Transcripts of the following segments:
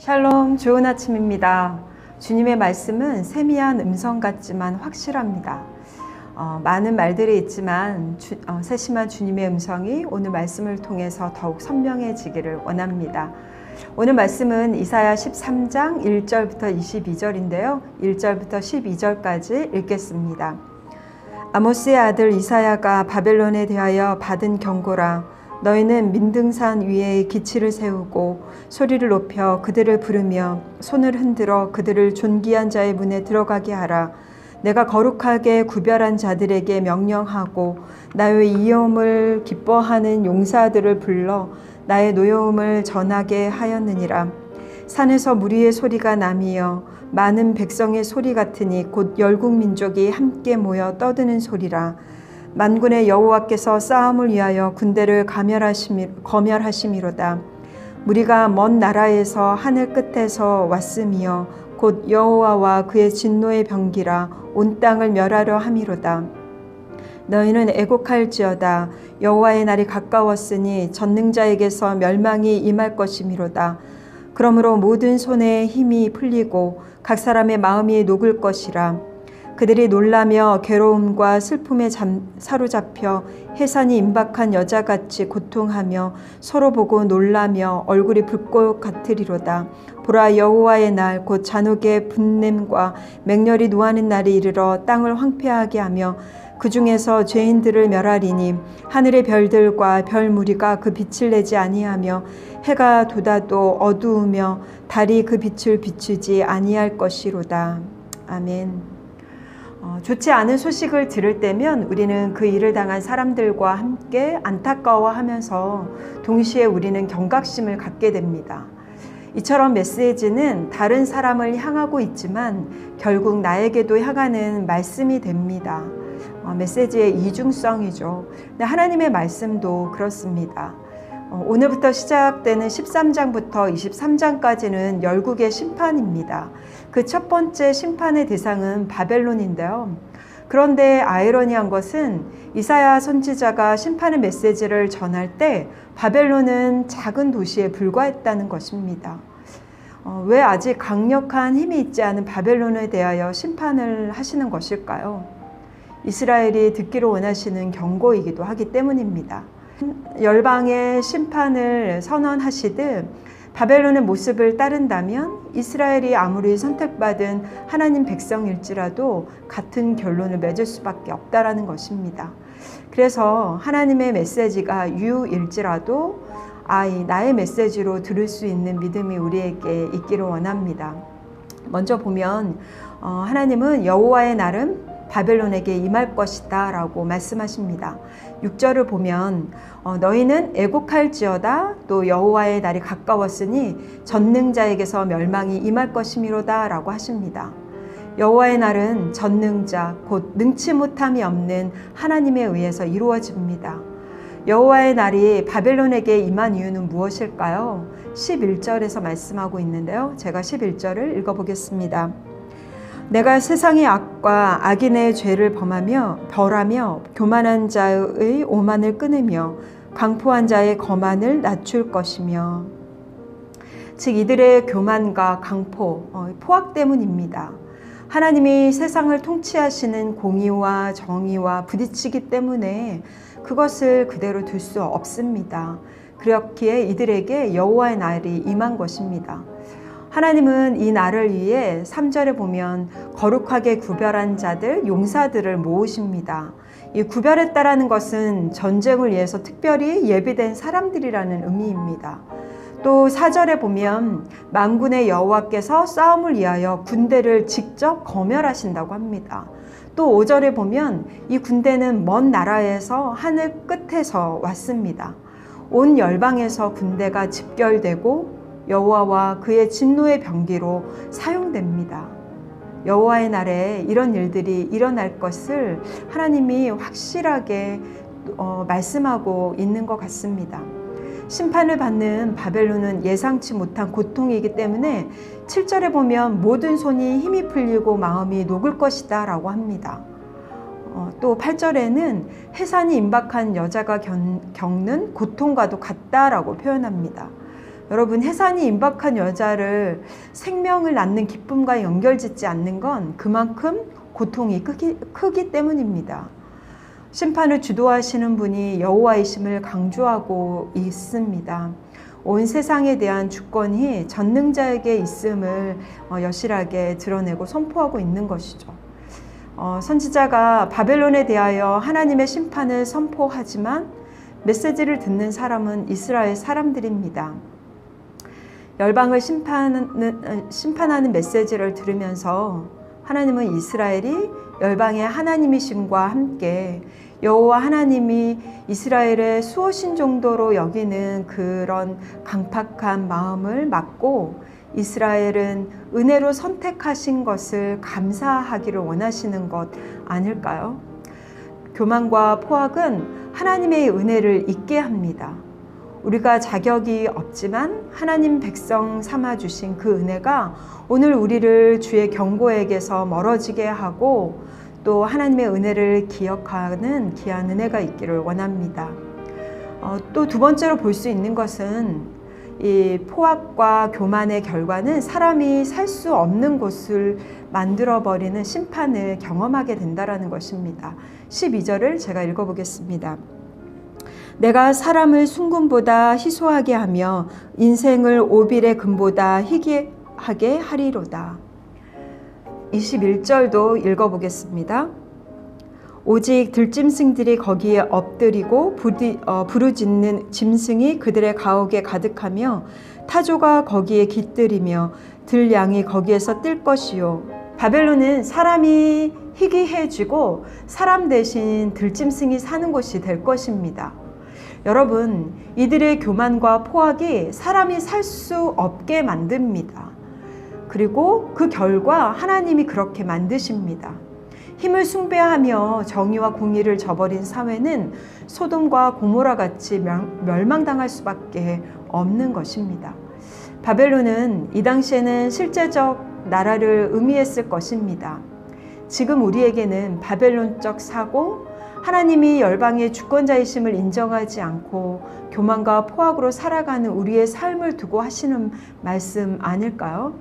샬롬, 좋은 아침입니다. 주님의 말씀은 세미한 음성 같지만 확실합니다. 많은 말들이 있지만 세심한 주님의 음성이 오늘 말씀을 통해서 더욱 선명해지기를 원합니다. 오늘 말씀은 이사야 13장 1절부터 22절인데요. 1절부터 12절까지 읽겠습니다. 아모스의 아들 이사야가 바벨론에 대하여 받은 경고라. 너희는 민등산 위에 기치를 세우고 소리를 높여 그들을 부르며 손을 흔들어 그들을 존귀한 자의 문에 들어가게 하라. 내가 거룩하게 구별한 자들에게 명령하고 나의 이음을 기뻐하는 용사들을 불러 나의 노여움을 전하게 하였느니라. 산에서 무리의 소리가 나미어 많은 백성의 소리 같으니 곧 열국 민족이 함께 모여 떠드는 소리라. 만군의 여호와께서 싸움을 위하여 군대를 거멸하심이로다. 무리가 먼 나라에서 하늘 끝에서 왔으며 곧 여호와와 그의 진노의 병기라 온 땅을 멸하려 함이로다. 너희는 애곡할지어다. 여호와의 날이 가까웠으니 전능자에게서 멸망이 임할 것이미로다. 그러므로 모든 손에 힘이 풀리고 각 사람의 마음이 녹을 것이라. 그들이 놀라며 괴로움과 슬픔에 사로잡혀 해산이 임박한 여자같이 고통하며 서로 보고 놀라며 얼굴이 불꽃 같으리로다. 보라, 여호와의 날 곧 잔혹의 분냄과 맹렬히 노하는 날이 이르러 땅을 황폐하게 하며 그 중에서 죄인들을 멸하리니 하늘의 별들과 별 무리가 그 빛을 내지 아니하며 해가 돋아도 어두우며 달이 그 빛을 비추지 아니할 것이로다. 아멘. 좋지 않은 소식을 들을 때면 우리는 그 일을 당한 사람들과 함께 안타까워하면서 동시에 우리는 경각심을 갖게 됩니다. 이처럼 메시지는 다른 사람을 향하고 있지만 결국 나에게도 향하는 말씀이 됩니다. 메시지의 이중성이죠. 근데 하나님의 말씀도 그렇습니다. 오늘부터 시작되는 13장부터 23장까지는 열국의 심판입니다. 그 첫 번째 심판의 대상은 바벨론인데요. 그런데 아이러니한 것은 이사야 선지자가 심판의 메시지를 전할 때 바벨론은 작은 도시에 불과했다는 것입니다. 왜 아직 강력한 힘이 있지 않은 바벨론에 대하여 심판을 하시는 것일까요? 이스라엘이 듣기를 원하시는 경고이기도 하기 때문입니다. 열방의 심판을 선언하시듯 바벨론의 모습을 따른다면 이스라엘이 아무리 선택받은 하나님 백성일지라도 같은 결론을 맺을 수밖에 없다라는 것입니다. 그래서 하나님의 메시지가 유일지라도 나의 메시지로 들을 수 있는 믿음이 우리에게 있기를 원합니다. 먼저 보면 하나님은 여호와의 날은 바벨론에게 임할 것이다 라고 말씀하십니다. 6절을 보면 너희는 애곡할지어다. 또 여호와의 날이 가까웠으니 전능자에게서 멸망이 임할 것이미로다 라고 하십니다. 여호와의 날은 전능자 곧 능치 못함이 없는 하나님에 의해서 이루어집니다. 여호와의 날이 바벨론에게 임한 이유는 무엇일까요? 11절에서 말씀하고 있는데요. 제가 11절을 읽어보겠습니다. 내가 세상의 악과 악인의 죄를 벌하며 교만한 자의 오만을 끊으며 강포한 자의 거만을 낮출 것이며. 즉 이들의 교만과 강포, 포악 때문입니다. 하나님이 세상을 통치하시는 공의와 정의와 부딪히기 때문에 그것을 그대로 둘 수 없습니다. 그렇기에 이들에게 여호와의 날이 임한 것입니다. 하나님은 이 날을 위해 3절에 보면 거룩하게 구별한 자들, 용사들을 모으십니다. 이 구별했다라는 것은 전쟁을 위해서 특별히 예비된 사람들이라는 의미입니다. 또 4절에 보면 만군의 여호와께서 싸움을 위하여 군대를 직접 거멸하신다고 합니다. 또 5절에 보면 이 군대는 먼 나라에서 하늘 끝에서 왔습니다. 온 열방에서 군대가 집결되고 여호와와 그의 진노의 병기로 사용됩니다. 여호와의 날에 이런 일들이 일어날 것을 하나님이 확실하게 말씀하고 있는 것 같습니다. 심판을 받는 바벨론은 예상치 못한 고통이기 때문에 7절에 보면 모든 손이 힘이 풀리고 마음이 녹을 것이다 라고 합니다. 또 8절에는 해산이 임박한 여자가 겪는 고통과도 같다라고 표현합니다. 여러분, 해산이 임박한 여자를 생명을 낳는 기쁨과 연결짓지 않는 건 그만큼 고통이 크기 때문입니다. 심판을 주도하시는 분이 여호와이심을 강조하고 있습니다. 온 세상에 대한 주권이 전능자에게 있음을 여실하게 드러내고 선포하고 있는 것이죠. 선지자가 바벨론에 대하여 하나님의 심판을 선포하지만 메시지를 듣는 사람은 이스라엘 사람들입니다. 열방을 심판하는 메시지를 들으면서 하나님은 이스라엘이 열방의 하나님이심과 함께 여호와 하나님이 이스라엘의 수호신 정도로 여기는 그런 강팍한 마음을 막고 이스라엘은 은혜로 선택하신 것을 감사하기를 원하시는 것 아닐까요? 교만과 포악은 하나님의 은혜를 잊게 합니다. 우리가 자격이 없지만 하나님 백성 삼아주신 그 은혜가 오늘 우리를 주의 경고에게서 멀어지게 하고 또 하나님의 은혜를 기억하는 귀한 은혜가 있기를 원합니다. 또 두 번째로 볼 수 있는 것은 이 포악과 교만의 결과는 사람이 살 수 없는 곳을 만들어버리는 심판을 경험하게 된다는 것입니다. 12절을 제가 읽어보겠습니다. 내가 사람을 순금보다 희소하게 하며 인생을 오빌의 금보다 희귀하게 하리로다. 21절도 읽어보겠습니다. 오직 들짐승들이 거기에 엎드리고 부르짖는 짐승이 그들의 가옥에 가득하며 타조가 거기에 깃들이며 들양이 거기에서 뜰 것이요. 바벨론은 사람이 희귀해지고 사람 대신 들짐승이 사는 곳이 될 것입니다. 여러분, 이들의 교만과 포악이 사람이 살 수 없게 만듭니다. 그리고 그 결과 하나님이 그렇게 만드십니다. 힘을 숭배하며 정의와 공의를 저버린 사회는 소돔과 고모라 같이 멸망당할 수밖에 없는 것입니다. 바벨론은 이 당시에는 실제적 나라를 의미했을 것입니다. 지금 우리에게는 바벨론적 사고, 하나님이 열방의 주권자이심을 인정하지 않고 교만과 포악으로 살아가는 우리의 삶을 두고 하시는 말씀 아닐까요?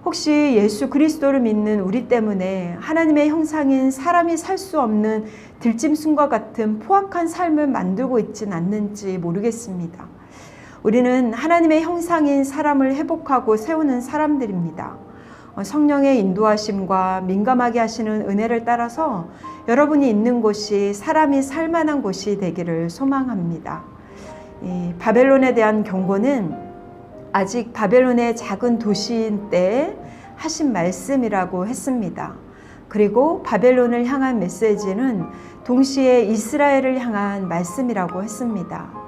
혹시 예수 그리스도를 믿는 우리 때문에 하나님의 형상인 사람이 살 수 없는 들짐승과 같은 포악한 삶을 만들고 있진 않는지 모르겠습니다. 우리는 하나님의 형상인 사람을 회복하고 세우는 사람들입니다. 성령의 인도하심과 민감하게 하시는 은혜를 따라서 여러분이 있는 곳이 사람이 살만한 곳이 되기를 소망합니다. 바벨론에 대한 경고는 아직 바벨론의 작은 도시인 때에 하신 말씀이라고 했습니다. 그리고 바벨론을 향한 메시지는 동시에 이스라엘을 향한 말씀이라고 했습니다.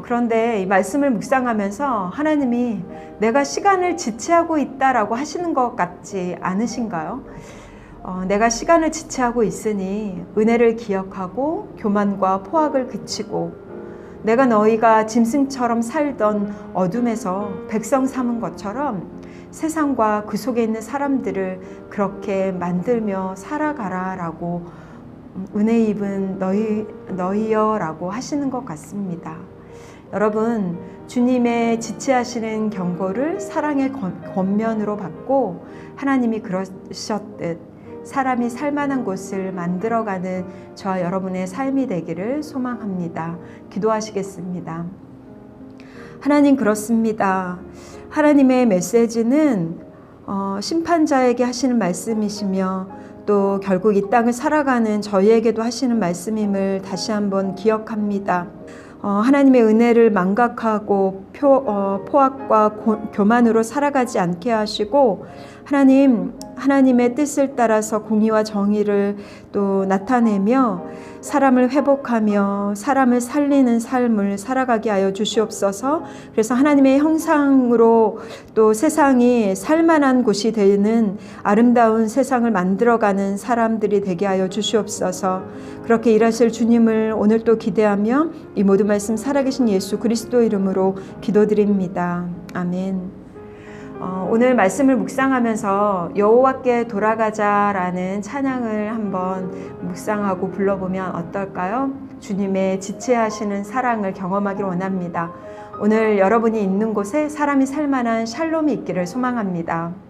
그런데 이 말씀을 묵상하면서 하나님이 내가 시간을 지체하고 있다라고 하시는 것 같지 않으신가요? 내가 시간을 지체하고 있으니 은혜를 기억하고 교만과 포악을 그치고 내가 너희가 짐승처럼 살던 어둠에서 백성 삼은 것처럼 세상과 그 속에 있는 사람들을 그렇게 만들며 살아가라 라고 은혜 입은 너희여 라고 하시는 것 같습니다. 여러분, 주님의 지체하시는 경고를 사랑의 권면으로 받고 하나님이 그러셨듯 사람이 살만한 곳을 만들어가는 저와 여러분의 삶이 되기를 소망합니다. 기도하시겠습니다. 하나님, 그렇습니다. 하나님의 메시지는 심판자에게 하시는 말씀이시며 또 결국 이 땅을 살아가는 저희에게도 하시는 말씀임을 다시 한번 기억합니다. 하나님의 은혜를 망각하고 포악과 교만으로 살아가지 않게 하시고 하나님의 뜻을 따라서 공의와 정의를 또 나타내며 사람을 회복하며 사람을 살리는 삶을 살아가게 하여 주시옵소서. 그래서 하나님의 형상으로 또 세상이 살만한 곳이 되는 아름다운 세상을 만들어가는 사람들이 되게 하여 주시옵소서. 그렇게 일하실 주님을 오늘 또 기대하며 이 모든 말씀 살아계신 예수 그리스도 이름으로 기도드립니다. 아멘. 오늘 말씀을 묵상하면서 여호와께 돌아가자라는 찬양을 한번 묵상하고 불러보면 어떨까요? 주님의 지체하시는 사랑을 경험하기를 원합니다. 오늘 여러분이 있는 곳에 사람이 살 만한 샬롬이 있기를 소망합니다.